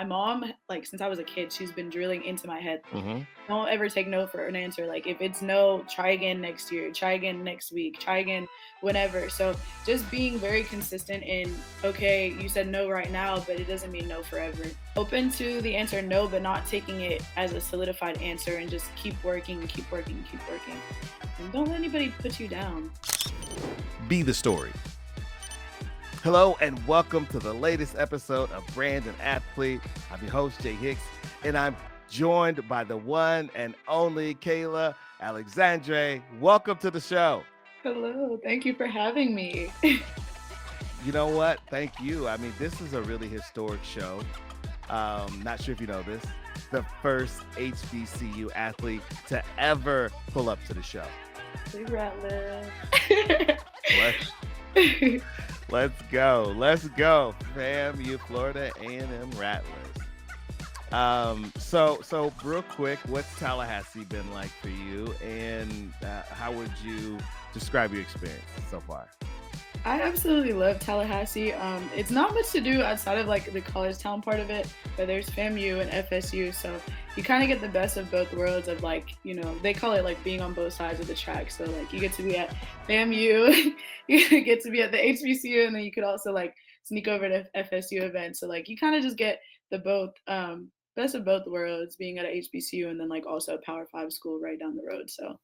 my mom, like since I was a kid, she's been drilling into my head, Hmm. don't ever take no for an answer. Like if it's no, try again next year, try again next week, try again whenever. So just being very consistent in, okay, you said no right now, but it doesn't mean no forever. Open to the answer no, but not taking it as a solidified answer, and just keep working and keep working and keep working. And don't let anybody put you down. Be the story. Hello and welcome to the latest episode of Brand&Athlete. I'm your host, Jay Hicks, and I'm joined by the one and only Kayla Alexandre. Welcome to the show. Hello, thank you for having me. You know what? Thank you. I mean, this is a really historic show. Not sure if you know this. The first HBCU athlete to ever pull up to the show. Big Rattler. Let's, let's go. Let's go, fam. You Florida A&M Rattlers. So real quick, what's Tallahassee been like for you, and how would you describe your experience so far? I absolutely love Tallahassee. It's not much to do outside of like the college town part of it, but there's FAMU and FSU, so you kind of get the best of both worlds of like, they call it like being on both sides of the track. So like you get to be at FAMU, you get to be at the HBCU, and then you could also like sneak over to FSU events. So like you kind of just get the both best of both worlds, being at a HBCU and then like also a Power Five school right down the road. So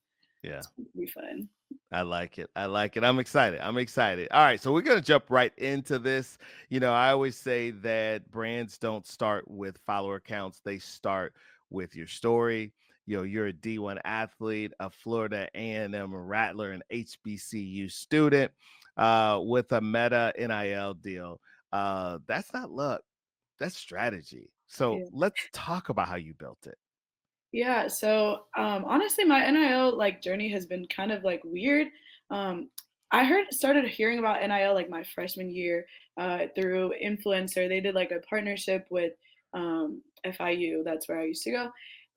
Yeah. it's gonna be fun. I like it. I like it. I'm excited. I'm excited. All right. So we're going to jump right into this. I always say that brands don't start with follower counts, they start with your story. You're a D1 athlete, a Florida A&M Rattler, an HBCU student with a Meta NIL deal. That's not luck, that's strategy. So Yeah. let's talk about how you built it. Yeah, so honestly, my NIL like journey has been kind of like weird. Um, I started hearing about NIL like my freshman year through influencer. They did like a partnership with FIU. That's where I used to go,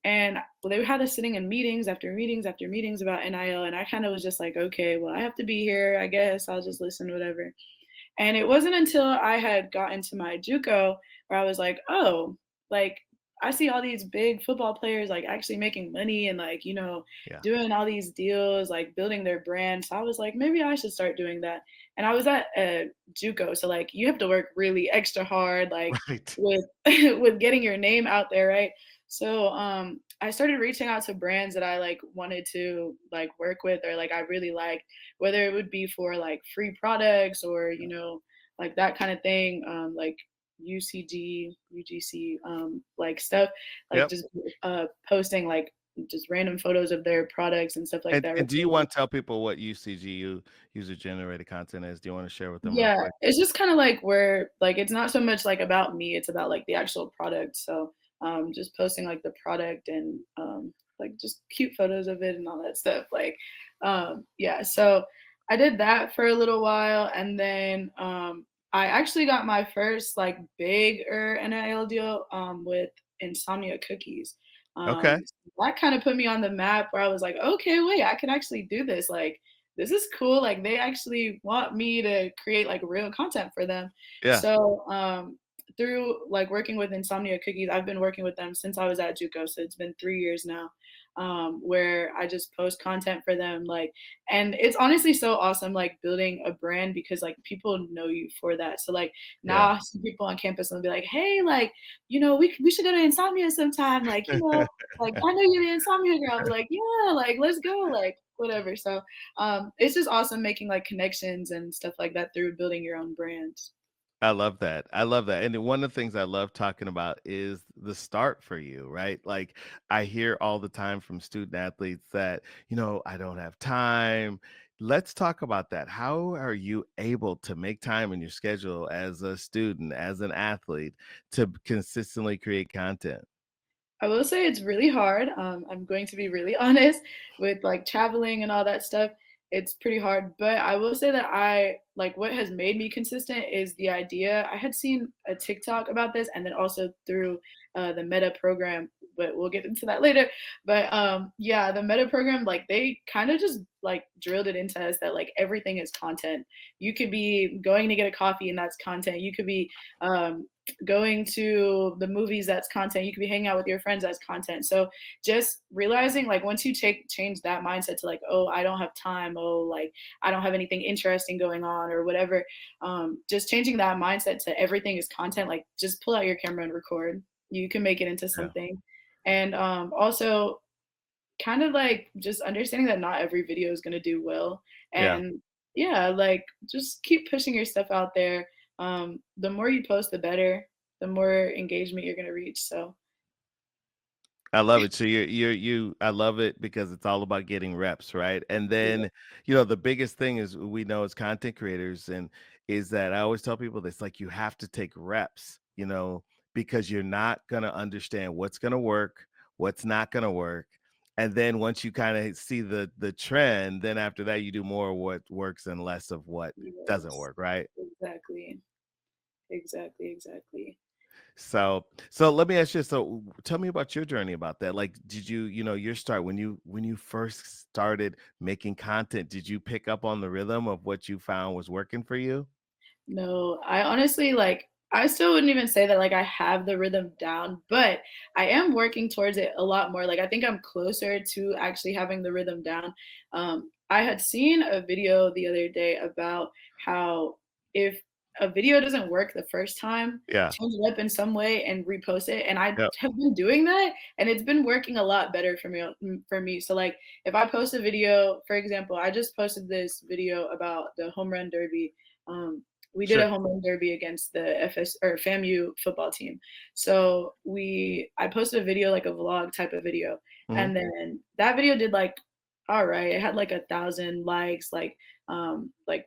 and they had us sitting in meetings after meetings after meetings about NIL, and I kind of was just like, okay, well, I have to be here. I guess I'll just listen, whatever. And it wasn't until I had gotten to my JUCO where I was like, oh, like I see all these big football players like actually making money and like, Yeah. doing all these deals, like building their brand. So I was like, maybe I should start doing that. And I was at JUCO, so like you have to work really extra hard, like Right. with with getting your name out there, right? So I started reaching out to brands that I like wanted to like work with or like I really liked, whether it would be for like free products or like that kind of thing, like UCG, UGC, like stuff, like Yep. just posting like just random photos of their products and stuff like And that. do you want to tell people what UCGU, user generated content, is? Do you want to share with them real Yeah, quick? it's just kind of like where like it's not so much like about me, it's about like the actual product. So just posting like the product and like just cute photos of it and all that stuff. Like yeah, so I did that for a little while, and then I actually got my first like bigger NIL deal with Insomnia Cookies. Okay. That kind of put me on the map where I was like, okay, wait, I can actually do this. Like this is cool. Like they actually want me to create like real content for them. Yeah. So through like working with Insomnia Cookies, I've been working with them since I was at JUCO. So it's been 3 years now. Where I just post content for them, like, and it's honestly so awesome, like building a brand because like people know you for that. So like now Yeah. I see people on campus and they'll be like, hey, like, we should go to Insomnia sometime, like, like I know you're the Insomnia girl. I'll be like, yeah, like let's go, like whatever. So it's just awesome making like connections and stuff like that through building your own brand. I love that. I love that. And then one of the things I love talking about is the start for you, right? Like I hear all the time from student athletes that, I don't have time. Let's talk about that. How are you able to make time in your schedule as a student, as an athlete, to consistently create content? I will say it's really hard. I'm going to be really honest with like traveling and all that stuff. It's pretty hard, but I will say that like what has made me consistent is the idea. I had seen a TikTok about this, and then also through the Meta program, but we'll get into that later. But yeah, the Meta program, like they kind of just like drilled it into us that like everything is content. You could be going to get a coffee and that's content. You could be going to the movies, that's content. You could be hanging out with your friends, that's content. So just realizing like once you change that mindset to like, oh, I don't have time, oh, like I don't have anything interesting going on or whatever, just changing that mindset to everything is content. Like just pull out your camera and record. You can make it into Yeah. something. And also kind of like just understanding that not every video is going to do well. Yeah. And yeah, like just keep pushing your stuff out there. The more you post, the better, the more engagement you're going to reach. So I love it. So I love it because it's all about getting reps, right? And yeah, then, the biggest thing is we know as content creators and is that I always tell people this like you have to take reps, because you're not going to understand what's going to work, what's not going to work. And then once you kind of see the trend, then after that you do more of what works and less of what doesn't yes, work, right? exactly, exactly. So let me ask you, so tell me about your journey about that. Like, did you, your start when you first started making content, did you pick up on the rhythm of what you found was working for you? No, I honestly like I still wouldn't even say that like I have the rhythm down, but I am working towards it a lot more. Like I think I'm closer to actually having the rhythm down. I had seen a video the other day about how if a video doesn't work the first time, Yeah. change it up in some way and repost it. And I Yep. have been doing that, and it's been working a lot better for me. So like if I post a video, for example, I just posted this video about the home run derby. We did Sure. a home run derby against the FS or FAMU football team. So I posted a video, like a vlog type of video, Hmm. and then that video did like all right. It had like 1,000 likes, like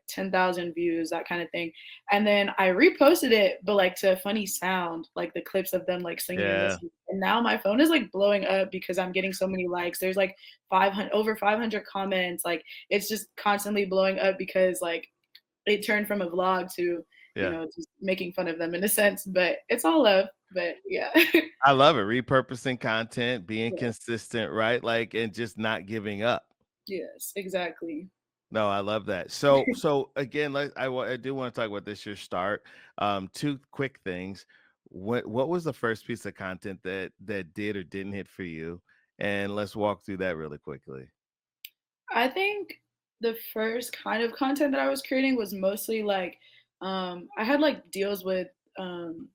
10,000 views, that kind of thing. And then I reposted it, but like to a funny sound, like the clips of them like singing in Yeah. this. And now my phone is like blowing up because I'm getting so many likes. There's like 500 over 500 comments. Like it's just constantly blowing up because like it turned from a vlog to, Yeah. just making fun of them in a sense, but it's all love. But yeah. I love it. Repurposing content, being Yeah. consistent, right? Like, and just not giving up. Yes, exactly. No, I love that. So again, I do want to talk about this your start. Two quick things. What was the first piece of content that did or didn't hit for you? And let's walk through that really quickly. I think the first kind of content that I was creating was mostly like I had like deals with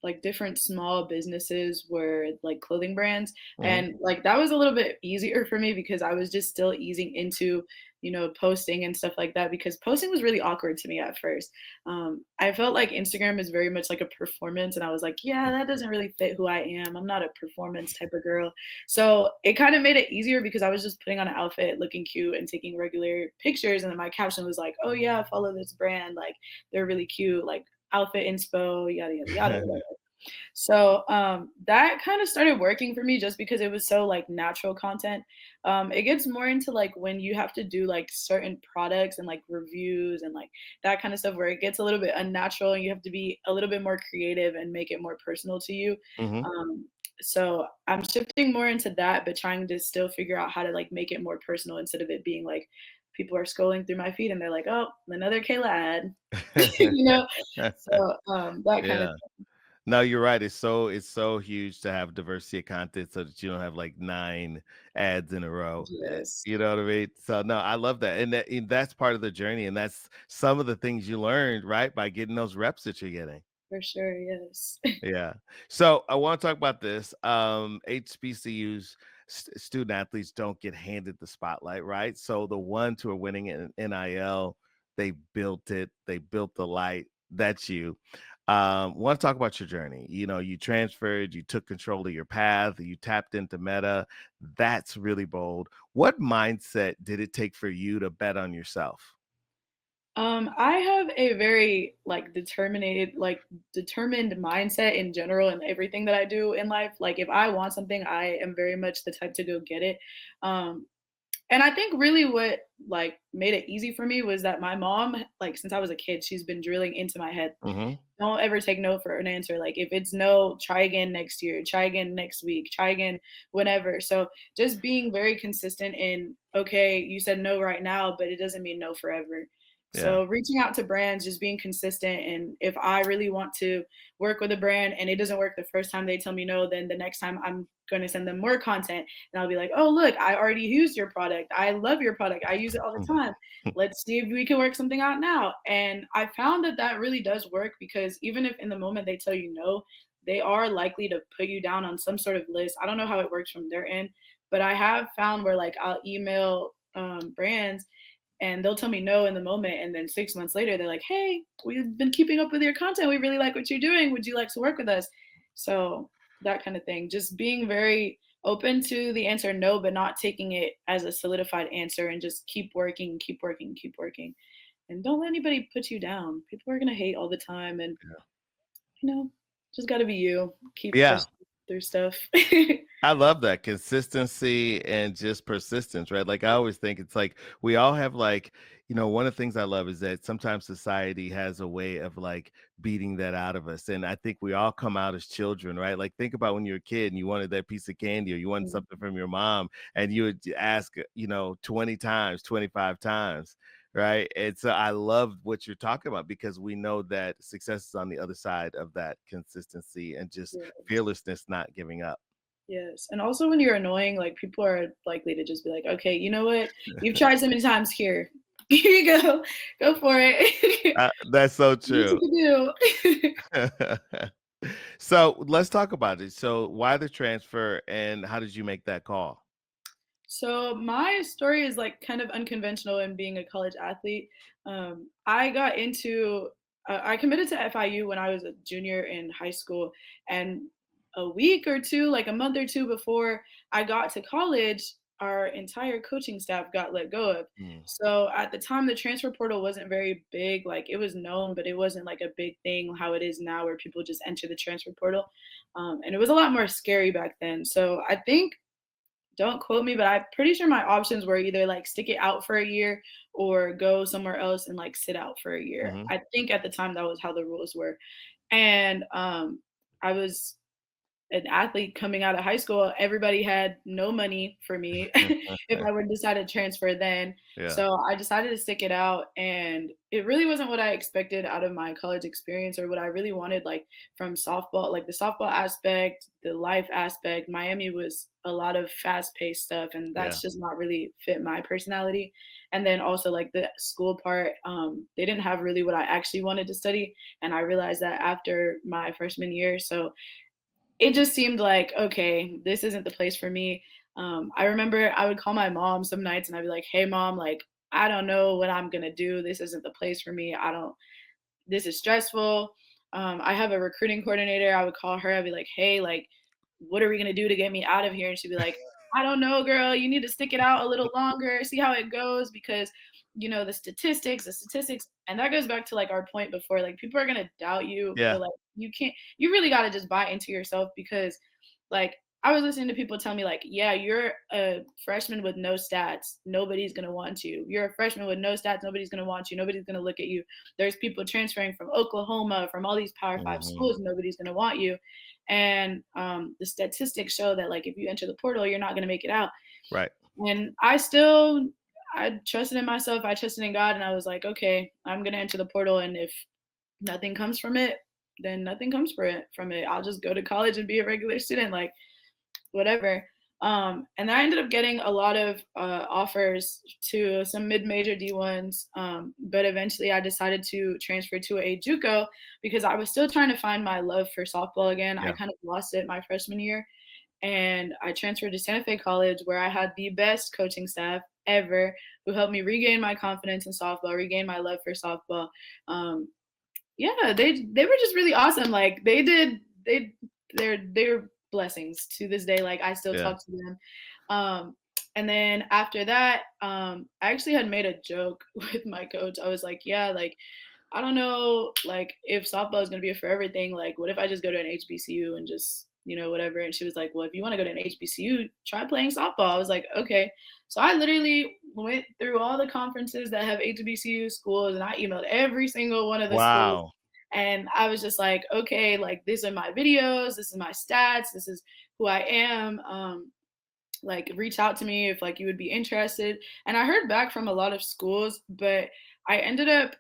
like different small businesses where like clothing brands, Hmm. and like that was a little bit easier for me because I was just still easing into posting and stuff like that, because posting was really awkward to me at first. I felt like Instagram is very much like a performance, and I was like, yeah, that doesn't really fit who I am. I'm not a performance type of girl. So it kind of made it easier because I was just putting on an outfit, looking cute, and taking regular pictures. And then my caption was like, "Oh yeah, follow this brand. Like they're really cute. Like outfit inspo, yada yada yada." Whatever. So that kind of started working for me just because it was so like natural content. It gets more into like when you have to do like certain products and like reviews and like that kind of stuff where it gets a little bit unnatural and you have to be a little bit more creative and make it more personal to you. Hmm. Um, so I'm shifting more into that, but trying to still figure out how to like make it more personal instead of it being like people are scrolling through my feed and they're like, oh, another Kayla ad, you know? So that kind of Yeah. No, you're right. It's so huge to have diversity of content so that you don't have like 9 ads in a row. yes. You know what I mean? So no, I love that. And that's part of the journey. And that's some of the things you learned, right? By getting those reps that you're getting. For sure, yes. Yeah. So I want to talk about this. HBCUs, student athletes don't get handed the spotlight, right? So the ones who are winning in NIL, they built it. They built the light. That's you. Want to talk about your journey? You transferred, you took control of your path, you tapped into Meta. That's really bold. What mindset did it take for you to bet on yourself? I have a very determined mindset in general in everything that I do in life. Like if I want something, I am very much the type to go get it. Um, And I think really what like made it easy for me was that my mom, like since I was a kid, she's been drilling into my head, Hmm. don't ever take no for an answer. Like if it's no, try again next year, try again next week, try again whenever. So just being very consistent in, okay, you said no right now, but it doesn't mean no forever. Yeah. So reaching out to brands, just being consistent. And if I really want to work with a brand and it doesn't work the first time they tell me no, then the next time I'm going to send them more content and I'll be like, oh, look, I already used your product. I love your product. I use it all the time. Let's see if we can work something out now. And I found that that really does work because even if in the moment they tell you no, they are likely to put you down on some sort of list. I don't know how it works from their end, but I have found where like I'll email brands and they'll tell me no in the moment. And then 6 months later, they're like, hey, we've been keeping up with your content. We really like what you're doing. Would you like to work with us? So that kind of thing. Just being very open to the answer no, but not taking it as a solidified answer and just keep working, keep working, keep working. And don't let anybody put you down. People are gonna hate all the time and you know, just gotta be you. Keep Yeah. pushing through stuff. I love that consistency and just persistence, right? Like I always think it's like we all have like, one of the things I love is that sometimes society has a way of like beating that out of us. And I think we all come out as children, right? Like think about when you're a kid and you wanted that piece of candy or you wanted something from your mom and you would ask, 20 times, 25 times. Right. And so I love what you're talking about because we know that success is on the other side of that consistency and just Yes. fearlessness, not giving up. Yes, and also when you're annoying, like, people are likely to just be like, "Okay, you know what? You've tried so many times, here. Here you go for it. That's so Do what true. you can do." So let's talk about it. So why the transfer and how did you make that call? So my story is like kind of unconventional in being a college athlete. I got into I committed to FIU when I was a junior in high school, and a week or two, like a month or two before I got to college, our entire coaching staff got let go of. Mm, So at the time, the transfer portal wasn't very big. Like it was known, but it wasn't like a big thing how it is now, where people just enter the transfer portal. And it was a lot more scary back then. So I think, don't quote me, but I'm pretty sure my options were either like stick it out for a year or go somewhere else and like sit out for a year. mhm. I think at the time that was how the rules were. And I was an athlete coming out of high school. Everybody had no money for me if I would decide to transfer then. Yeah, So I decided to stick it out. And it really wasn't what I expected out of my college experience or what I really wanted, like from softball, like the softball aspect, the life aspect. Miami was a lot of fast paced stuff, and yeah, that's just not really fit my personality. And then also like the school part, they didn't have really what I actually wanted to study. And I realized that after my freshman year. So it just seemed like, okay, this isn't the place for me. I remember I would call my mom some nights and I'd be like, hey, mom, like, I don't know what I'm going to do. This isn't the place for me. I don't, this is stressful. I have a recruiting coordinator. I would call her. I'd be like, hey, like, what are we going to do to get me out of here? And she'd be like, I don't know, girl. You need to stick it out a little longer, see how it goes because, the statistics. And that goes back to like our point before, like, people are going to doubt you, yeah, but like, you really got to just buy into yourself because, like, I was listening to people tell me, like, yeah, you're a freshman with no stats. Nobody's going to want you. You're a freshman with no stats. Nobody's going to want you. Nobody's going to look at you. There's people transferring from Oklahoma, from all these Power Five mhm, schools. Nobody's going to want you. And the statistics show that, like, if you enter the portal, you're not going to make it out. right. And I trusted in myself. I trusted in God. And I was like, okay, I'm going to enter the portal. And if nothing comes from it, then nothing comes from it. I'll just go to college and be a regular student. Like, whatever. And then I ended up getting a lot of offers to some mid-major D1s, but eventually I decided to transfer to a JUCO because I was still trying to find my love for softball again. I Yeah, kind of lost it my freshman year, and I transferred to Santa Fe College where I had the best coaching staff ever, who helped me regain my confidence in softball, regain my love for softball. Um, yeah, they were just really awesome. Like they're blessings to this day. Like I still yeah. talk to them. And then after that, I actually had made a joke with my coach. I was like, yeah, like I don't know, like if softball is gonna be a forever thing, like what if I just go to an HBCU and just, whatever. And she was like, well, if you want to go to an HBCU, try playing softball. I was like, okay. So I literally went through all the conferences that have HBCU schools, and I emailed every single one of the schools. Wow. And I was just like, okay, like these are my videos, this is my stats, this is who I am. Like reach out to me if like you would be interested. And I heard back from a lot of schools, but I ended up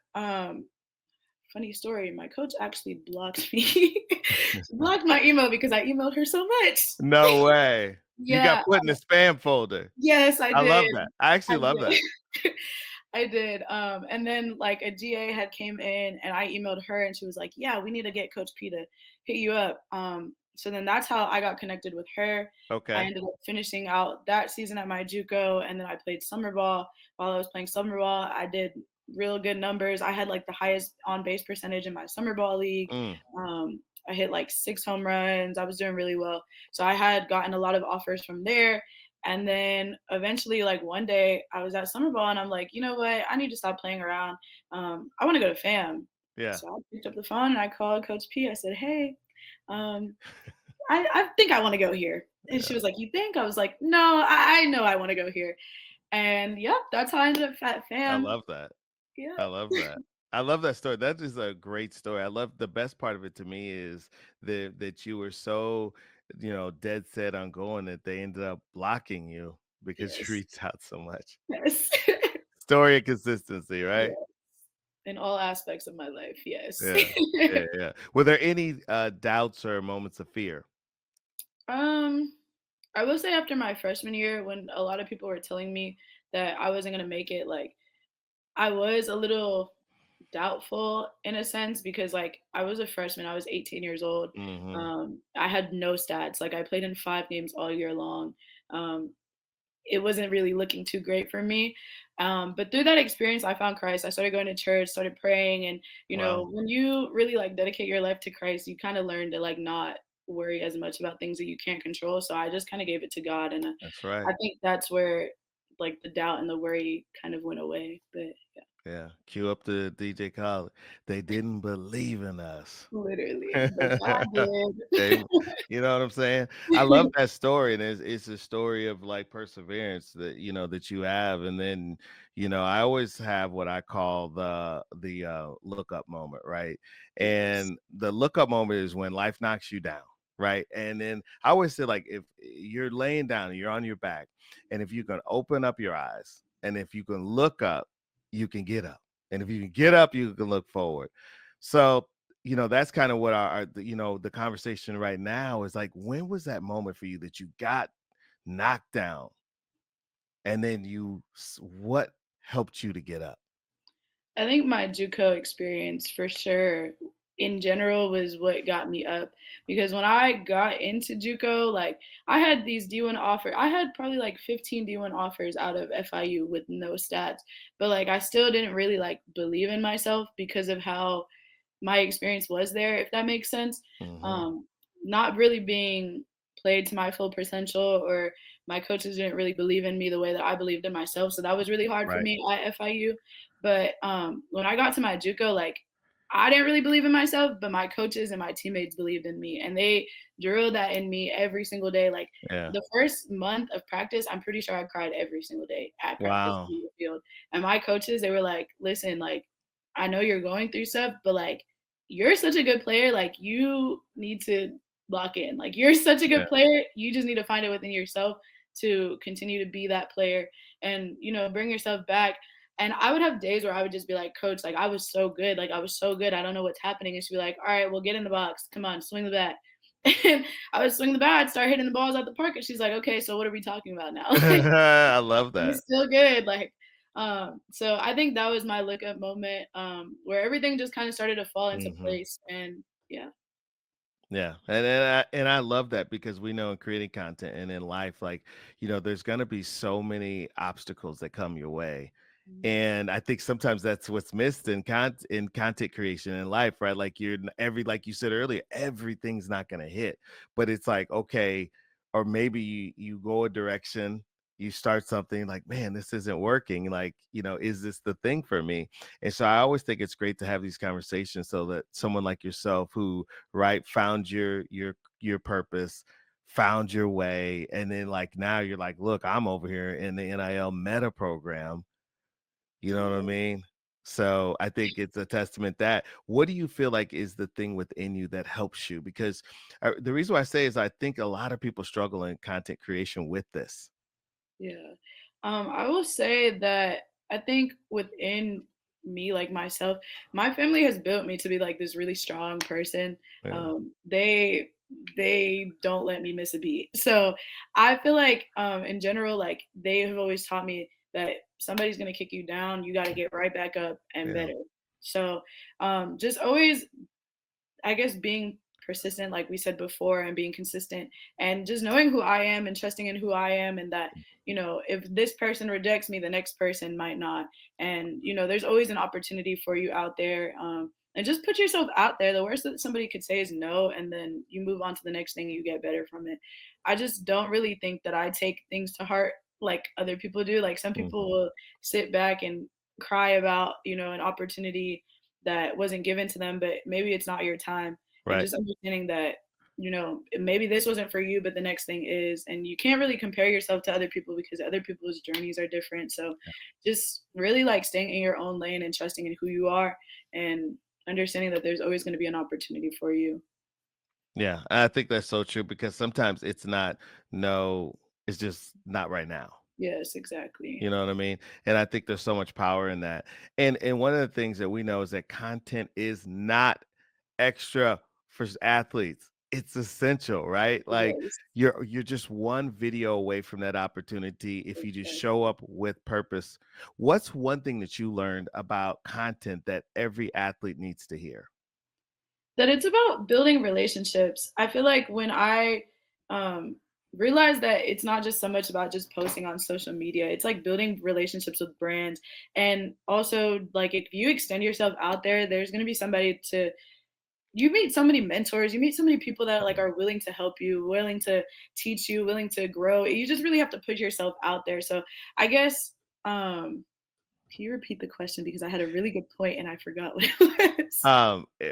funny story, my coach actually blocked me. She blocked my email because I emailed her so much. No way. You got Yeah, put in the spam folder. yes, I I love did. that. I actually I love that. did. I did. And then like a GA had came in and I emailed her and she was like, yeah, we need to get Coach P to hit you up. So then that's how I got connected with her. I Okay. ended up finishing out that season at my JUCO, and then I played summer ball. While I was playing summer ball, I did real good numbers. I had like the highest on base percentage in my summer ball league. Mm, I hit like 6 home runs. I was doing really well. So I had gotten a lot of offers from there. And then eventually, like one day, I was at summer ball and I'm like, you know what? I need to stop playing around. I want to go to FAM. yeah. So I picked up the phone and I called Coach P. I said, hey, um, I think I want to go here. And she Yeah. was like, you think? I was like, no, I know I want to go here. And yep, that's how I ended up at I FAM. love that. I Yep. love that. I love that story. That is a great story. I love the best part of it to me is that you were so, dead set on going that they ended up blocking you because you Yes. reached out so much. Yes. Story of consistency, right? Yeah. In all aspects of my life, yes. Yeah. Yeah, yeah. Were there any doubts or moments of fear? um, I will say after my freshman year, when a lot of people were telling me that I wasn't gonna make it, like I was a little doubtful in a sense because like I was a freshman, I was 18 years old. Hmm. I had no stats. Like I played in 5 games all year long. Um, it wasn't really looking too great for me. But through that experience, I found Christ. I started going to church, started praying, and Wow. when you really like dedicate your life to Christ, you kind of learn to like not worry as much about things that you can't control. So I just kind of gave it to God, and That's right. I think that's where like the doubt and the worry kind of went away. But yeah, Yeah. Cue up the DJ Khaled. They didn't believe in us. literally, but God They did. you know what I'm saying? I love that story, and it's a story of, like, perseverance that, that you have, and then, I always have what I call the look up moment, right? Yes. And the look up moment is when life knocks you down, right? And then I always say, like, if you're laying down and you're on your back, and if you can open up your eyes, and if you can look up, you can get up, and if you can get up, you can look forward. So that's kind of what the conversation right now is like. When was that moment for you that you got knocked down, and then what helped you to get up? I think my JUCO experience for sure in general was what got me up because when I got into JUCO, like I had these D1 offers. I had probably like 15 D1 offers out of FIU with no stats, but like I still didn't really like believe in myself because of how my experience was there, if that makes sense. Hmm. Um, Not really being played to my full potential, or my coaches didn't really believe in me the way that I believed in myself. So that was really hard for Right. me at FIU. But when I got to my JUCO, like I didn't really believe in myself, but my coaches and my teammates believed in me, and they drilled that in me every single day. Like Yeah. the first month of practice, I'm pretty sure I cried every single day at practice Wow. on the field. And my coaches, they were like, "Listen, like I know you're going through stuff, but like you're such a good player. Like you need to lock in. Like you're such a Yeah. good player. You just need to find it within yourself to continue to be that player and bring yourself back." And I would have days where I would just be like, "Coach, like I was so good. Like I was so good. I don't know what's happening." And she'd be like, "All right, well, get in the box. Come on, swing the bat." And I would swing the bat, start hitting the balls out the park, and she's like, "Okay, so what are we talking about now?" Like I love you're that. still good. Like, so I think that was my look up moment, where everything just kind of started to fall into Hmm. place. And yeah. Yeah, and I love that because we know in creating content and in life, like, there's gonna be so many obstacles that come your way. Mhm. And I think sometimes that's what's missed in content creation in life, right? Like like you said earlier, everything's not gonna hit. But it's like, okay, or maybe you go a direction, you start something like, man, this isn't working. Like, is this the thing for me? And so I always think it's great to have these conversations so that someone like yourself who right found your your purpose, found your way, and then like now you're like, look, I'm over here in the NIL meta program. You know what I Yeah. mean? So I think it's a testament that what do you feel like is the thing within you that helps you? Because the reason why I say is I think a lot of people struggle in content creation with this. Yeah. I will say that I think within me, like myself, my family has built me to be like this really strong person. Yeah, They don't let me miss a beat. So I feel like in general, like they have always taught me that somebody's gonna kick you down, you gotta get right back up and yeah, better. So just always I guess being persistent, like we said before, and being consistent and just knowing who I am and trusting in who I am, and that, if this person rejects me, the next person might not. And, there's always an opportunity for you out there. And just put yourself out there. The worst that somebody could say is no, and then you move on to the next thing and you get better from it. I just don't really think that I take things to heart like other people do. Like some people mhm, will sit back and cry about, an opportunity that wasn't given to them, but maybe it's not your time. And right. just understanding that, maybe this wasn't for you, but the next thing is. And you can't really compare yourself to other people because other people's journeys are different. So just really like staying in your own lane and trusting in who you are and understanding that there's always going to be an opportunity for you. Yeah, I think that's so true because sometimes it's not no, it's just not right now. Yes, exactly. You know what I mean? And I think there's so much power in that. And one of the things that we know is that content is not extra for athletes. It's essential, right? Like Yes, you're just one video away from that opportunity if you just show exactly. up with purpose. What's one thing that you learned about content that every athlete needs to hear? That it's about building relationships. I feel like when I um, realized that it's not just so much about just posting on social media, it's like building relationships with brands. And also, like, if you extend yourself out there, there's going to be somebody to, you meet so many mentors, you meet so many people that like are willing to help you, willing to teach you, willing to grow. You just really have to put yourself out there. So I guess, can you repeat the question? Because I had a really good point and I forgot what it was.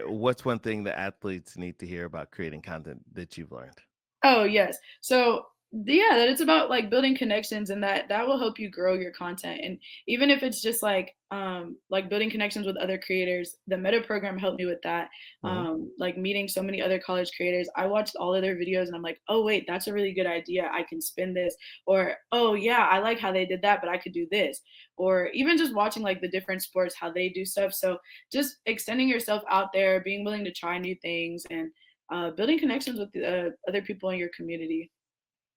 What's one thing that athletes need to hear about creating content that you've learned? Oh, yes. So, yeah, that it's about like building connections and that will help you grow your content. And even if it's just like building connections with other creators, the Meta program helped me with that. Mhm. Like meeting so many other college creators. I watched all of their videos and I'm like, "Oh, wait, that's a really good idea. I can spin this." Or, "Oh, yeah, I like how they did that, but I could do this." Or even just watching like the different sports how they do stuff. So, just extending yourself out there, being willing to try new things and building connections with other people in your community.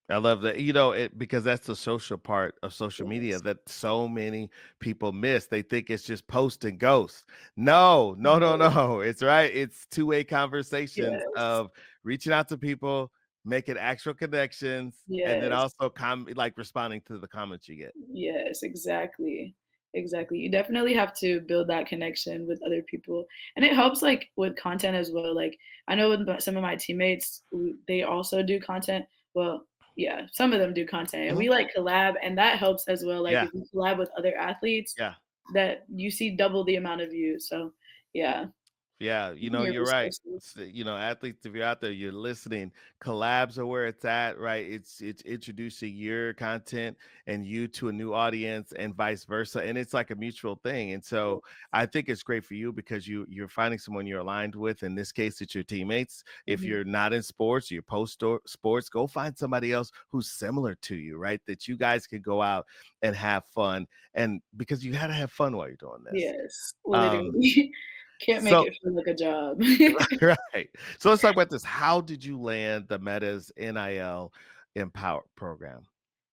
I love that. Because that's the social part of social media Yes. that so many people miss. They think it's just post and ghost. No, no, no, No. no. It's right. It's two-way conversations Yes. of reaching out to people, making actual connections, and then Yes. also like responding to the comments you get. Yes. Exactly. Exactly. You definitely have to build that connection with other people, and it helps like with content as well. Like I know with some of my teammates, they also do content. Well, yeah, some of them do content, and we Mhm. like collab, and that helps as well. Like Yeah, if you collab with other athletes, yeah. that you see double the amount of views. So yeah, Yeah, using your you're right. resources. Athletes, if you're out there, you're listening. Collabs are where it's at, right? It's introducing your content and you to a new audience, and vice versa, and it's like a mutual thing. And so I think it's great for you because you're finding someone you're aligned with. In this case, it's your teammates. If Mhm. you're not in sports, you're sports. Go find somebody else who's similar to you, right? That you guys can go out and have fun, and because you got to have fun while you're doing this. Yes, Um, literally. Can't make so it feel like a job. Right. So let's talk about this. How did you land the Meta's NIL Empower program?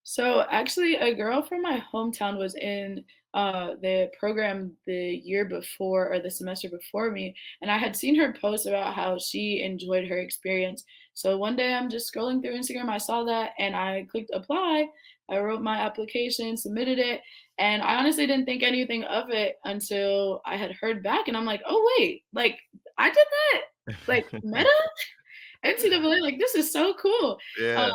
So actually, a girl from my hometown was in the program the year before or the semester before me, and I had seen her post about how she enjoyed her experience. So one day I'm just scrolling through Instagram, I saw that, and I clicked apply. I wrote my application, submitted it, and I honestly didn't think anything of it until I had heard back, and I'm like, oh wait, like I did that, like Meta. NCAA, like, this is so cool. Yeah.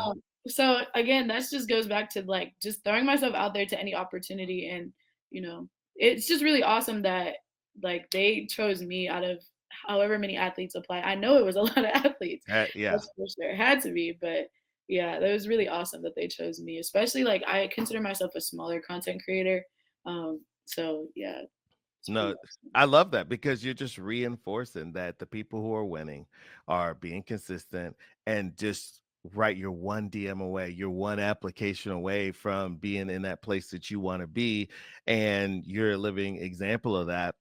So again, that's just goes back to like just throwing myself out there to any opportunity and it's just really awesome that like they chose me out of however many athletes apply. I know it was a lot of athletes. Yeah. That's for sure. It had to be, but yeah, that was really awesome that they chose me. Especially like I consider myself a smaller content creator. So yeah, it's pretty No, awesome. I love that because you're just reinforcing that the people who are winning are being consistent and just right, you're one DM away, you're one application away from being in that place that you want to be. And you're a living example of that.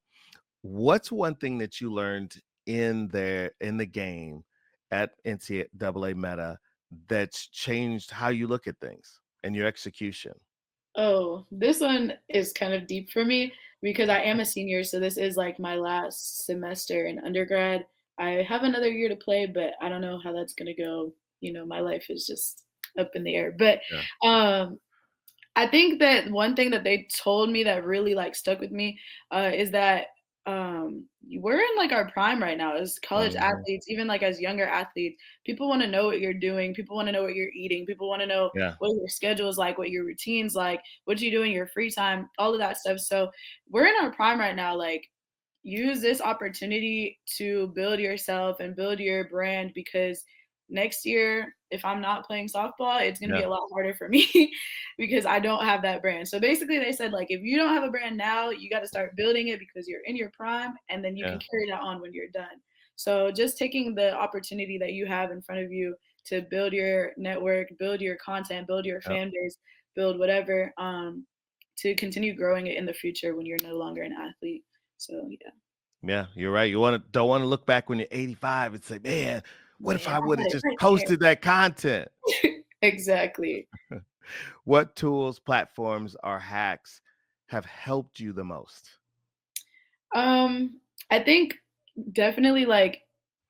What's one thing that you learned in the game at NCAA Meta that's changed how you look at things and your execution? Oh, this one is kind of deep for me because I am a senior, so this is like my last semester in undergrad. I have another year to play, but I don't know how that's gonna go. My life is just up in the air. But Yeah. um, I think that one thing that they told me that really like stuck with me is that we're in like our prime right now as college Mhm. athletes, even like as younger athletes. People want to know what you're doing. People want to know what you're eating. People want to know Yeah. what your schedule is like, what your routine's like, what you do in your free time, all of that stuff. So we're in our prime right now. Like, use this opportunity to build yourself and build your brand because next year if I'm not playing softball it's going to be Yeah. a lot harder for me because I don't have that brand. So basically they said like if you don't have a brand now you got to start building it because you're in your prime and then you can Yeah. carry that on when you're done. So just taking the opportunity that you have in front of you to build your network, build your content, build your Yeah. fan base, build whatever, to continue growing it in the future when you're no longer an athlete. So yeah. Yeah, you're right. You want to don't want to look back when you're 85 and say, "Man, what if Man, I I would had have it just right posted there. that content?" Exactly. What tools, platforms, or hacks have helped you the most? Um, I think definitely like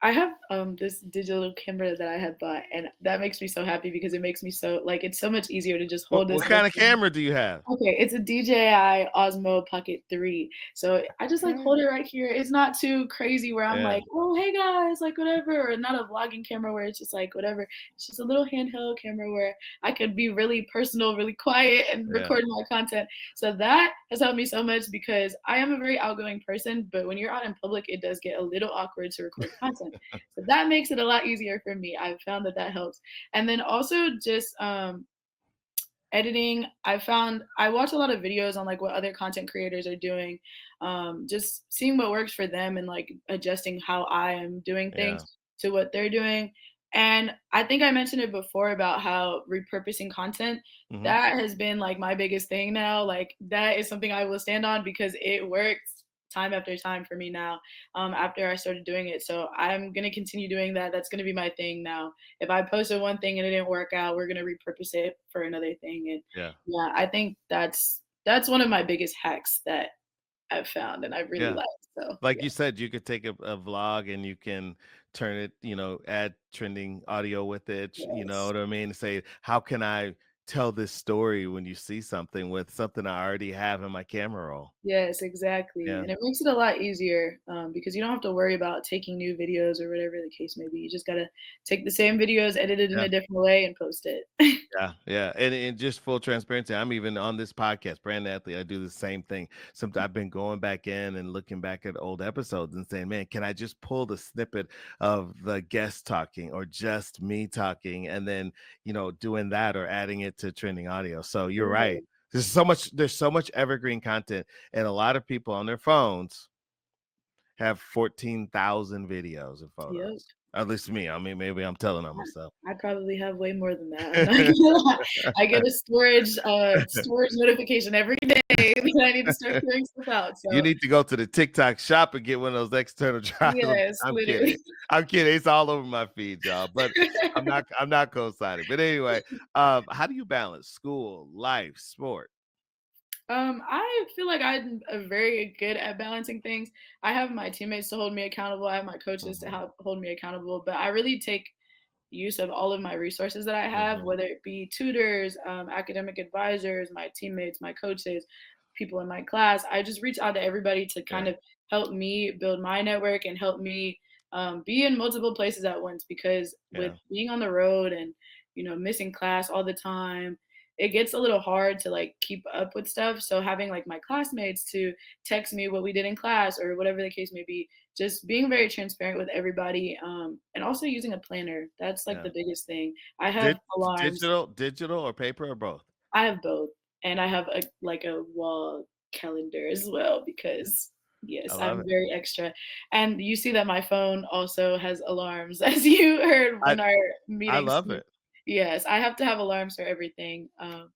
I have this digital camera that I had bought and that makes me so happy because it makes me so like it's so much easier to just What hold this what little kind of camera do you have? Okay, it's a DJI Osmo Pocket 3. So I just like Okay. hold it right here. It's not too crazy where I'm Yeah, like, oh hey guys, like whatever, or not a vlogging camera where it's just like whatever. It's just a little handheld camera where I could be really personal, really quiet and yeah, record my content. So that has helped me so much because I am a very outgoing person, but when you're out in public, it does get a little awkward to record content. So that makes it a lot easier for me. I've found that that helps. And then also just editing, I found I watch a lot of videos on like what other content creators are doing, just seeing what works for them and like adjusting how I am doing yeah. things to what they're doing. And I think I mentioned it before about how repurposing content, Mhm. that has been like my biggest thing now. Like that is something I will stand on because it works time after time for me now, after I started doing it. So I'm going to continue doing that. That's going to be my thing now. If I posted one thing and it didn't work out, we're gonna repurpose it for another thing. And Yeah, yeah, I think that's one of my biggest hacks that I've found and I really yeah. like. So Like yeah, you said, you could take a vlog and you can turn it, add trending audio with it, you know yes. what I mean? Say, how can I tell this story when you see something with something I already have in my camera roll? Yes, exactly. Yeah, And it makes it a lot easier because you don't have to worry about taking new videos or whatever the case may be. You just gotta take the same videos, edit it in yeah. a different way, and post it. Yeah, yeah, and just full transparency, I'm even on this podcast, Brand&Athlete. I do the same thing. Sometimes I've been going back in and looking back at old episodes and saying, "Man, can I just pull the snippet of the guest talking or just me talking?" And then doing that or adding it to trending audio. So you're right. Yeah. There's so much evergreen content, and a lot of people on their phones have 14,000 videos and Yep. photos. At least me. I mean, maybe I'm telling on myself. I probably have way more than that. I'm not gonna lie. I get a storage notification every day that I need to start clearing stuff out. You So need to go to the TikTok shop and get one of those external drives. I'm, yes, I'm kidding. literally. I'm kidding. It's all over my feed, y'all. But I'm not co-signing. But anyway, how do you balance school, life, sport? I feel like I'm very good at balancing things. I have my teammates to hold me accountable. I have my coaches to Hmm. help hold me accountable. But I really take use of all of my resources that I have, Hmm. whether it be tutors, academic advisors, my teammates, my coaches, people in my class. I just reach out to everybody to kind Yeah, of help me build my network and help me be in multiple places at once. Because with yeah, being on the road and missing class all the time, it gets a little hard to like keep up with stuff. So having like my classmates to text me what we did in class or whatever the case may be, just being very transparent with everybody, and also using a planner. That's like Yeah. the biggest thing. I have alarms. Digital or paper or both? I have both, and I have a like a wall calendar as well because I yes, love I'm it. very extra. And you see that my phone also has alarms, as you heard I in our I meetings. love it. Yes, I have to have alarms for everything. But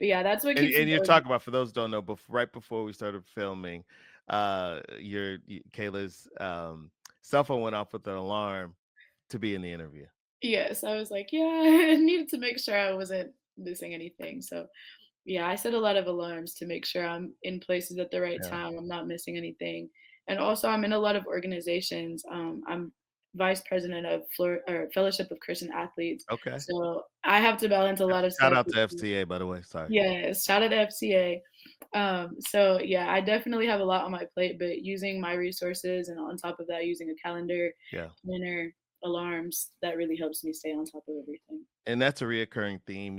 yeah, that's what keeps me And you're going. talking about, for those who don't know, right before we started filming, Kayla's cell phone went off with an alarm to be in the interview. Yes, I was like, yeah, I needed to make sure I wasn't missing anything. So yeah, I set a lot of alarms to make sure I'm in places at the right Yeah. time. I'm not missing anything. And also, I'm in a lot of organizations. I'm vice president of Fellowship of Christian Athletes. Okay. So I have to balance a lot of Shout stuff. out to FTA, by the way. Sorry. Yes, shout out to FCA. So yeah, I definitely have a lot on my plate, but using my resources and on top of that, using a calendar, Yeah. planner, alarms, that really helps me stay on top of everything. And that's a reoccurring theme,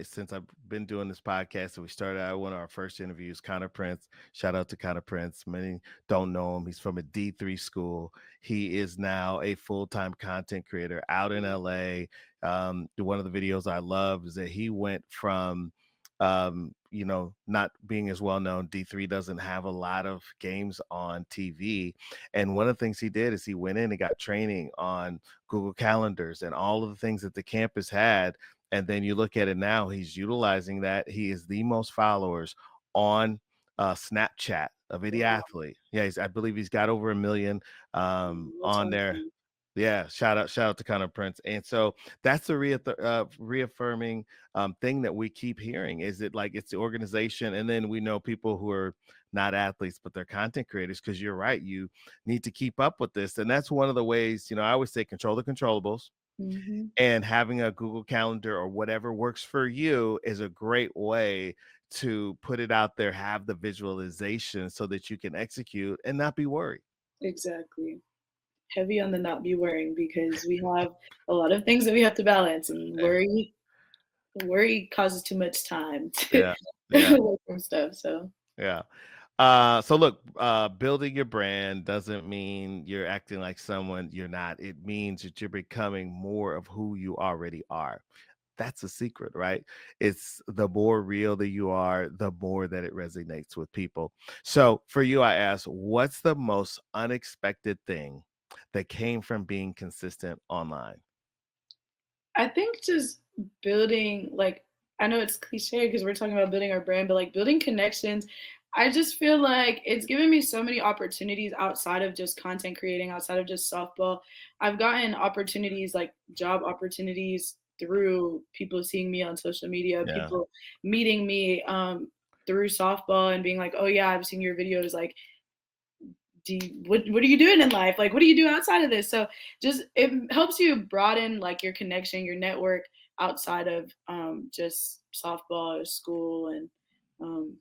since I've been doing this podcast. And we started out one of our first interviews, Connor Prince. Shout out to Connor Prince. Many don't know him. He's from a D3 school. He is now a full-time content creator out in LA. One of the videos I love is that he went from not being as well known. D3 doesn't have a lot of games on TV. And one of the things he did is he went in and got training on Google Calendars and all of the things that the campus had. And then you look at it now, he's utilizing that. He is the most followers on Snapchat of any Wow, athlete. Yeah, I believe he's got over 1 million that's on there. awesome. Yeah, shout out to Connor Prince. And so that's the reaffirming thing that we keep hearing, is it like it's the organization, and then we know people who are not athletes but they're content creators, because you're right, you need to keep up with this. And that's one of the ways, I always say control the controllables, Hmm. and having a Google Calendar or whatever works for you is a great way to put it out there, have the visualization so that you can execute and not be worried. Exactly. Heavy on the not be worrying because we have a lot of things that we have to balance, and Yeah. worry causes too much time to Yeah. Yeah. work on stuff. So Yeah. So look, building your brand doesn't mean you're acting like someone you're not. It means that you're becoming more of who you already are. That's the secret, right? It's the more real that you are, the more that it resonates with people. So for you, I ask, what's the most unexpected thing that came from being consistent online? I think just building, like, I know it's cliche because we're talking about building our brand, but like building connections, I just feel like it's given me so many opportunities outside of just content creating, outside of just softball. I've gotten opportunities like job opportunities through people seeing me on social media, Yeah. people meeting me through softball and being like, oh yeah, I've seen your videos. Like, what are you doing in life? Like, what do you do outside of this? So just it helps you broaden like your connection, your network outside of just softball or school and um,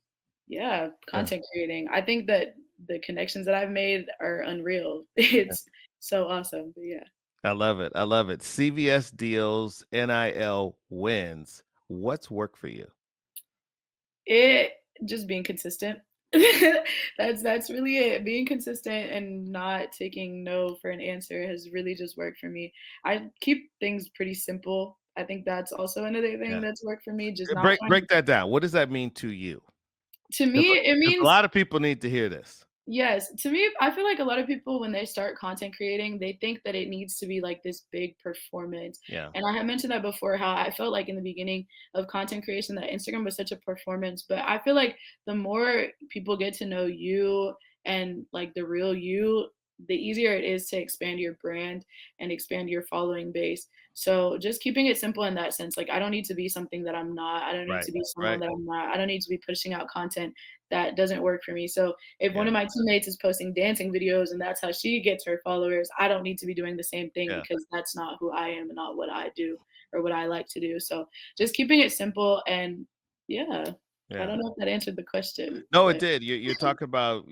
yeah, Yeah. content creating. I think that the connections that I've made are unreal. Yeah. It's so awesome. But yeah. I love it. I love it. CVS deals, NIL wins. What's work for you? It just being consistent. That's really it. Being consistent and not taking no for an answer has really just worked for me. I keep things pretty simple. I think that's also another thing Yeah. that's worked for me, just not trying Break that down. What does that mean to you? to me, Because it a means lot of people need to hear this. yes, to me, I feel like a lot of people when they start content creating, they think that it needs to be like this big performance. Yeah. And I had mentioned that before how I felt like in the beginning of content creation that Instagram was such a performance, but I feel like the more people get to know you and like the real you, the easier it is to expand your brand and expand your following base. So just keeping it simple in that sense. Like I don't need to be something that I'm not. I don't need Right. to be someone Right. that I'm not. I don't need to be pushing out content that doesn't work for me. So if one Yeah. of my teammates is posting dancing videos and that's how she gets her followers, I don't need to be doing the same thing Yeah. because that's not who I am and not what I do or what I like to do. So just keeping it simple and yeah, I Yeah. don't know if that answered the question, No, it but did. You're talking about,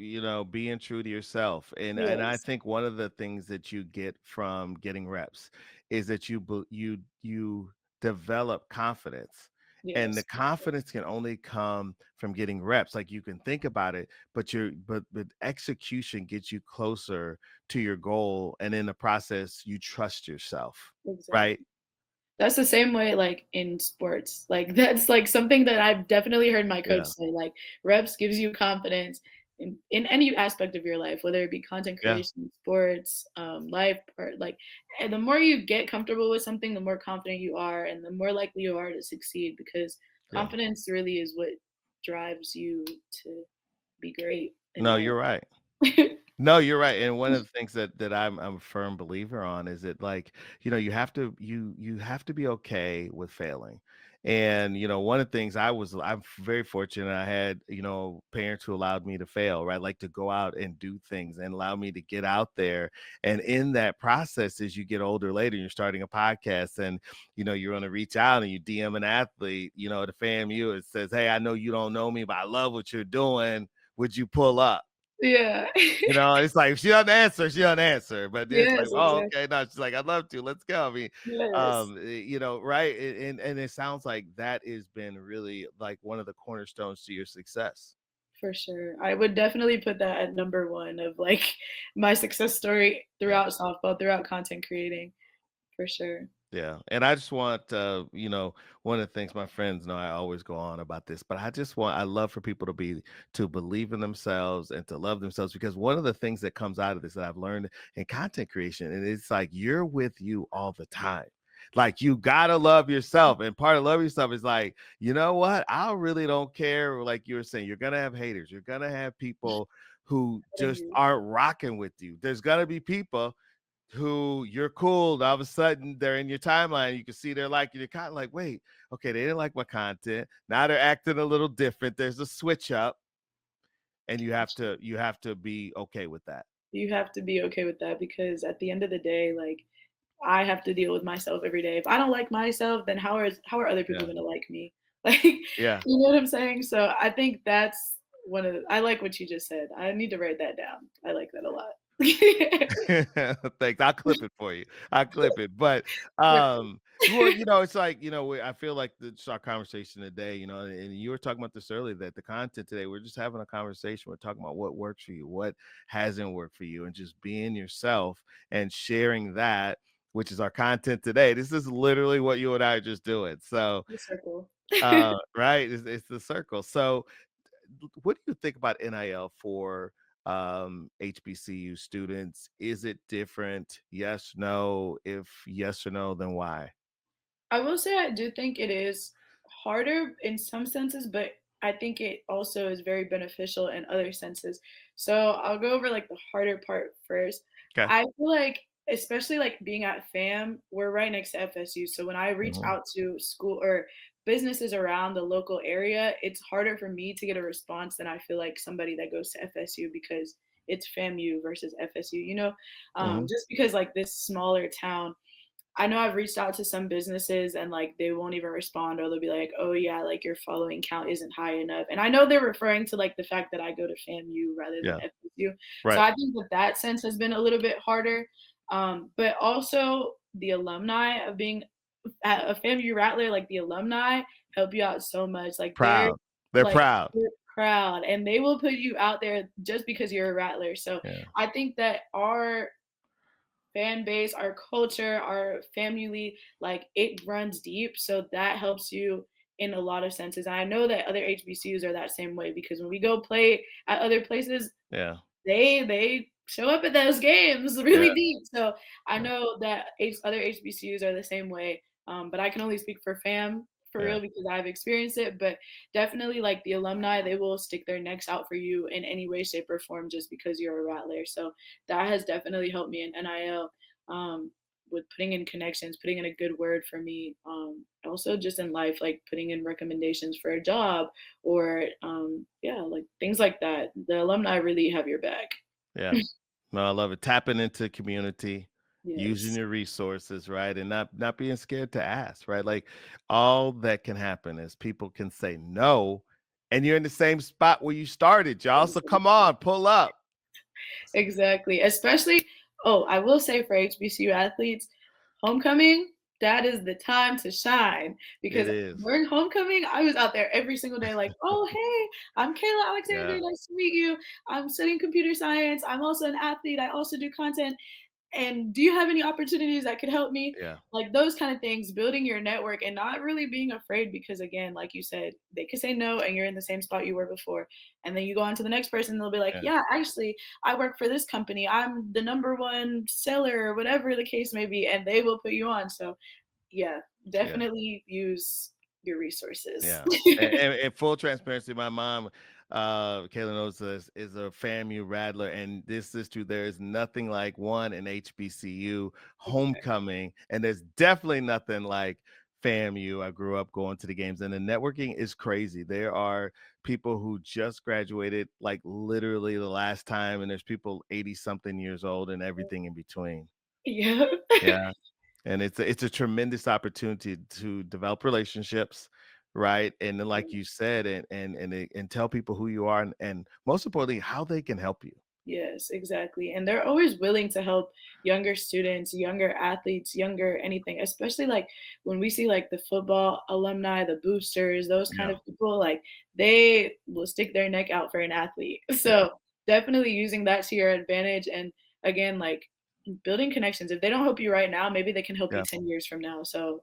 being true to yourself. And I yes. think one of the things that you get from getting reps is that you develop confidence And the Yes. confidence can only come from getting reps. Like you can think about it, but but execution gets you closer to your goal. And in the process, you trust yourself. Right. Exactly. That's the same way, like, in sports. Like, that's, like, something that I've definitely heard my coach Yeah. say, like, reps gives you confidence in any aspect of your life, whether it be content Yeah. creation, sports, life, or, like and the more you get comfortable with something, the more confident you are, and the more likely you are to succeed because Yeah. confidence really is what drives you to be great, in No, my you're right. opinion. No, you're right. And one of the things that I'm a firm believer on is that like, you have to you have to be okay with failing. And one of the things I'm very fortunate I had, parents who allowed me to fail, right? Like to go out and do things and allow me to get out there. And in that process, as you get older later, you're starting a podcast and you're gonna reach out and you DM an athlete, to FAMU, it says, "Hey, I know you don't know me, but I love what you're doing. Would you pull up?" Yeah. It's like if she doesn't answer, she doesn't answer. But it's like, Yes, oh, exactly. okay, no, she's like, I'd love to. Let's go. I mean, Yes. right? And it sounds like that has been really like one of the cornerstones to your success. For sure. I would definitely put that at number 1 of, like, my success story Yeah. throughout softball, throughout content creating, for sure. Yeah. And I just want, one of the things my friends know, I always go on about this, but I love for people to believe in themselves and to love themselves because one of the things that comes out of this that I've learned in content creation, and it's like you're with you all the time. Like you gotta love yourself. And part of love yourself is like, you know what? I really don't care. Like you were saying, you're gonna have haters, you're gonna have people who just Mhm. aren't rocking with you. There's gonna be people who you're cool, and all of a sudden they're in your timeline. You can see they're liking your content. Like, wait, okay, they didn't like my content. Now they're acting a little different. There's a switch up, and you have to be okay with that. You have to be okay with that because at the end of the day, like, I have to deal with myself every day. If I don't like myself, then how are other people Yeah, gonna like me? Like, you yeah. know what I'm saying? So, I think that's I like what you just said. I need to write that down. I like that a lot. Thanks. I'll clip it for you. I'll clip it. But Perfect. well, it's like, I feel like it's our conversation today, and you were talking about this earlier that the content today, we're just having a conversation. We're talking about what works for you, what hasn't worked for you, and just being yourself and sharing that, which is our content today. This is literally what you and I are just doing. So The circle. right, it's the circle. So what do you think about NIL for HBCU students? Is it different? Yes, no. If yes or no, then why? I will say I do think it is harder in some senses, but I think it also is very beneficial in other senses. So I'll go over like the harder part first. Okay. I feel like, especially like being at FAM, we're right next to FSU. So when I reach Hmm. out to school or businesses around the local area, it's harder for me to get a response than I feel like somebody that goes to FSU because it's FAMU versus FSU, Hmm. just because like this smaller town I know I've reached out to some businesses and like they won't even respond or they'll be like, "Oh yeah, like your following count isn't high enough." And I know they're referring to like the fact that I go to FAMU rather than Yeah. FSU. So Right. I think that sense has been a little bit harder. But also the alumni of being at a FAMU Rattler, like the alumni help you out so much. Proud. They're Like proud. they're proud and they will put you out there just because you're a Rattler. So Yeah. I think that our fan base, our culture, our family, like it runs deep. So that helps you in a lot of senses. And I know that other HBCUs are that same way because when we go play at other places, Yeah. they show up at those games Yeah. really deep. So I Yeah. know that other HBCUs are the same way. But I can only speak for FAM for Yeah. real because I've experienced it. But definitely, like the alumni, they will stick their necks out for you in any way, shape, or form just because you're a Rattler. So that has definitely helped me in NIL. With putting in connections, putting in a good word for me. Also just in life, like putting in recommendations for a job or yeah, like things like that. The alumni really have your back. Yeah. No, I love it. Tapping into community, using Yes. your resources, right? And not being scared to ask, right? Like all that can happen is people can say no, and you're in the same spot where you started, y'all. So come on, pull up. Exactly. Especially, oh, I will say for HBCU athletes, homecoming, that is the time to shine It because is. during homecoming, I was out there every single day, like, oh, hey, I'm Kayla Alexandre. Yeah, Nice to meet you. I'm studying computer science. I'm also an athlete. I also do content. And do you have any opportunities that could help me? yeah, Like those kind of things, building your network and not really being afraid because, again, like you said, they could say no and you're in the same spot you were before. And then you go on to the next person, they'll be like, yeah, yeah, actually, I work for this company. I'm the number one seller, or whatever the case may be. And they will put you on. So, yeah, yeah. definitely use your resources. Yeah. And full transparency, my mom, Kayla knows this, is a FAMU Rattler, and this is true. There is nothing like one in HBCU homecoming, and there's definitely nothing like FAMU. I grew up going to the games, and the networking is crazy. There are people who just graduated, like literally the last time, and there's people 80 something years old and everything in between. Yeah. Yeah. And it's a tremendous opportunity to develop relationships, right? And then, like you said, and tell people who you are, and most importantly, how they can help you. Yes, exactly. And they're always willing to help younger students, younger athletes, younger anything, especially like when we see like the football alumni, the boosters, those kind Yeah, of people, like they will stick their neck out for an athlete. yeah, So definitely using that to your advantage. And again, like building connections. If they don't help you right now, maybe they can help you yeah. 10 years from now. So,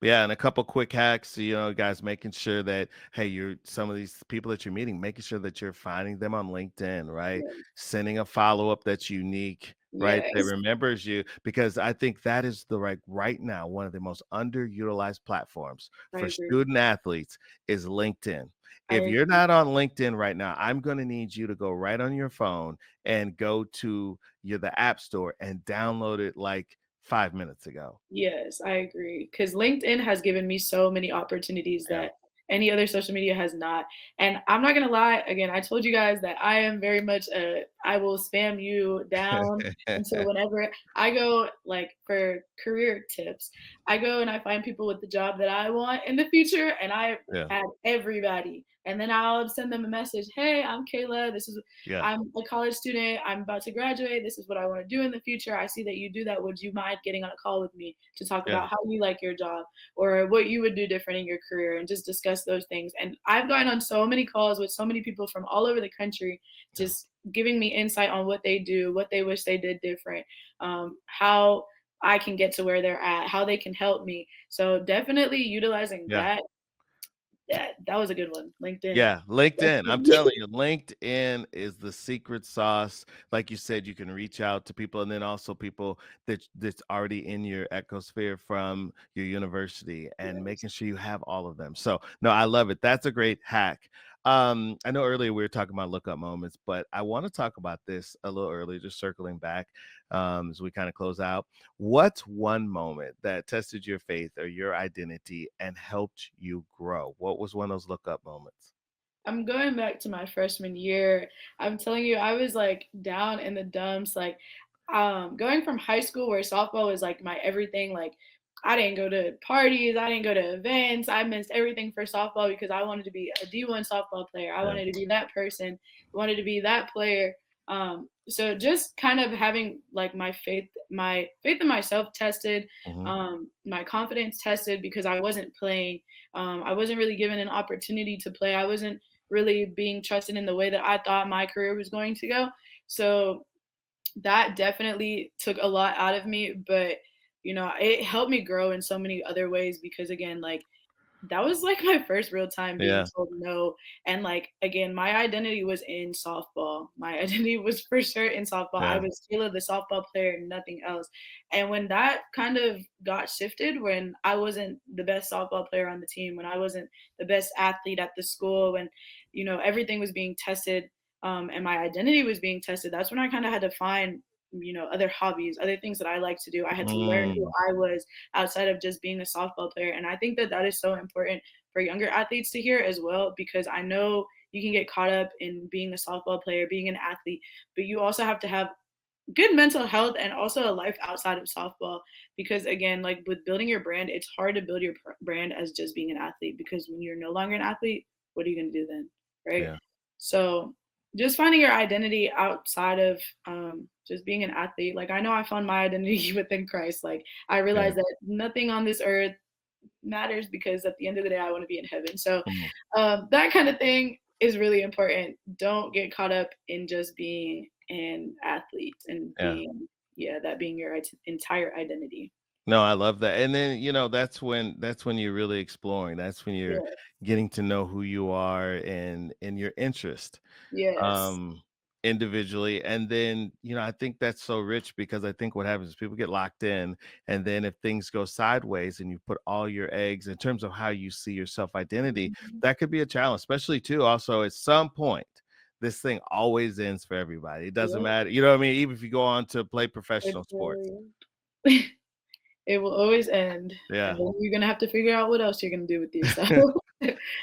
Yeah, and a couple quick hacks, guys, making sure that, hey, you're some of these people that you're meeting, making sure that you're finding them on LinkedIn, right? yeah. Sending a follow-up that's unique, right? That Yes, remembers you, because I think that is the right now, one of the most underutilized platforms I for agree. student athletes is LinkedIn. I If you're agree. not on LinkedIn right now, I'm going to need you to go right on your phone and go to the App Store and download it like 5 minutes ago. Yes, I agree. Because LinkedIn has given me so many opportunities Yeah. that any other social media has not. And I'm not gonna lie, again, I told you guys that I am very much I will spam you down until whenever I go like for career tips, I go and I find people with the job that I want in the future and I Yeah. add everybody. And then I'll send them a message, hey, I'm Kayla. Yeah. I'm a college student. I'm about to graduate. This is what I want to do in the future. I see that you do that. Would you mind getting on a call with me to talk Yeah. about how you like your job or what you would do different in your career and just discuss those things? And I've gotten on so many calls with so many people from all over the country, Yeah. just giving me insight on what they do, what they wish they did different, how I can get to where they're at, how they can help me. So definitely utilizing Yeah. that. That was a good one. LinkedIn. Yeah, LinkedIn. I'm Definitely. telling you, LinkedIn is the secret sauce. Like you said, you can reach out to people, and then also people that's already in your ecosphere from your university, and Yes. making sure you have all of them. So, no, I love it. That's a great hack. I know earlier we were talking about lookup moments, but I want to talk about this a little earlier, just circling back, as we kind of close out. What's one moment that tested your faith or your identity and helped you grow? What was one of those lookup moments? I'm going back to my freshman year. I'm telling you, I was like down in the dumps, like going from high school where softball was like my everything, like I didn't go to parties, I didn't go to events, I missed everything for softball because I wanted to be a D1 softball player. I Yeah. wanted to be that person, wanted to be that player. So just kind of having like my faith in myself tested, Mhm. my confidence tested because I wasn't playing. I wasn't really given an opportunity to play. I wasn't really being trusted in the way that I thought my career was going to go. So that definitely took a lot out of me, but it helped me grow in so many other ways because again, like that was like my first real time being Yeah. told no. And like again, my identity was in softball. My identity was for sure in softball. I Yeah. was Kayla, the softball player, nothing else. And when that kind of got shifted, when I wasn't the best softball player on the team, when I wasn't the best athlete at the school, when everything was being tested, and my identity was being tested, that's when I kind of had to find other hobbies, other things that I like to do. I had to learn who Mm. I was outside of just being a softball player. And I think that that is so important for younger athletes to hear as well, because I know you can get caught up in being a softball player, being an athlete, but you also have to have good mental health and also a life outside of softball. Because again, like with building your brand, it's hard to build your brand as just being an athlete because when you're no longer an athlete, what are you going to do then? Right. Yeah. So just finding your identity outside of just being an athlete. Like I know I found my identity within Christ. Like I Yeah. realized that nothing on this earth matters because at the end of the day, I want to be in heaven. So Mm. that kind of thing is really important. Don't get caught up in just being an athlete and Yeah. being, yeah, that being your entire identity. No, I love that. And then, that's when you're really exploring. That's when you're Yeah. getting to know who you are and your interest. Yes. um Individually. And then, I think that's so rich, because I think what happens is people get locked in, and then if things go sideways and you put all your eggs in terms of how you see your self identity, Mhm. that could be a challenge, especially too also at some point. This thing always ends for everybody. It doesn't Yep. matter, you know what I mean? Even if you go on to play It professional sports. will. It will always end, and Yeah. then you're gonna have to figure out what else you're gonna do with yourself.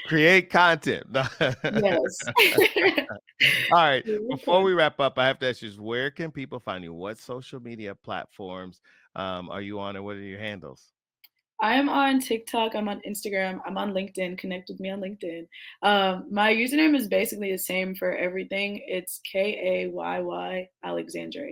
Create content. Yes. All right. Really Before cool. we wrap up, I have to ask you, where can people find you? What social media platforms are you on, and what are your handles? I am on TikTok, I'm on Instagram, I'm on LinkedIn, connect with me on LinkedIn. My username is basically the same for everything. It's Kayy Alexandre, Alexandre.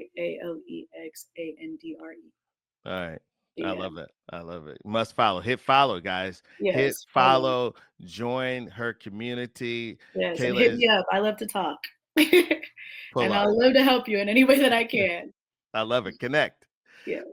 All right. I Yeah. love it. I love it. Must follow. Hit follow, guys. Hit Yes, follow. follow. Join her community. Yes, and Kayla hit me is up. I love to talk. pull And up. I'll love to help you in any way that I can. I love it. Connect. Yes.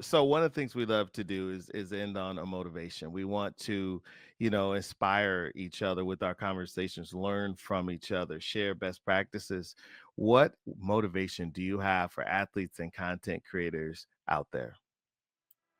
So one of the things we love to do is end on a motivation. We want to, inspire each other with our conversations, learn from each other, share best practices. What motivation do you have for athletes and content creators out there?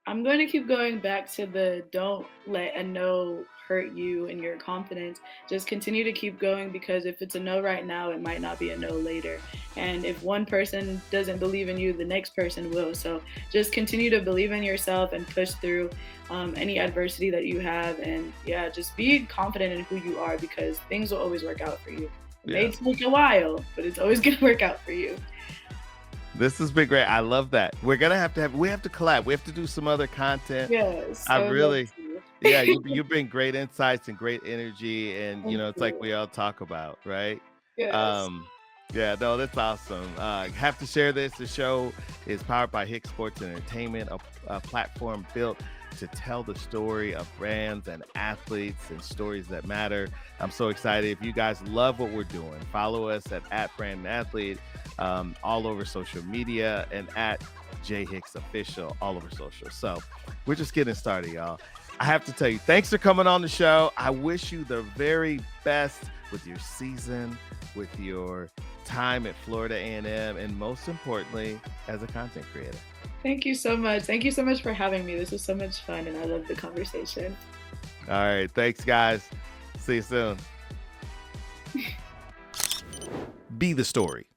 I'm going to keep going back to the don't let a no hurt you and your confidence. Just continue to keep going because if it's a no right now, it might not be a no later. And if one person doesn't believe in you, the next person will. So just continue to believe in yourself and push through any adversity that you have. And yeah, just be confident in who you are because things will always work out for you. It may Yeah. take a while, but it's always going to work out for you. This has been great. I love that. We have to collab. We have to do some other content. Yes, I I would love really, yeah, to. you bring great insights and great energy, and Thank it's like you. we all talk about, right? Yes. Um, yeah, no, that's awesome. Have to share this. The show is powered by Hicks Sports and Entertainment, a platform built to tell the story of brands and athletes and stories that matter. I'm so excited. If you guys love what we're doing, follow us at Brand&Athlete all over social media, and at Jay Hicks Official all over social. So we're just getting started, y'all. I have to tell you, thanks for coming on the show. I wish you the very best with your season, with your time at Florida A&M, and most importantly, as a content creator. Thank you so much. Thank you so much for having me. This was so much fun and I love the conversation. All right. Thanks, guys. See you soon. Be the story.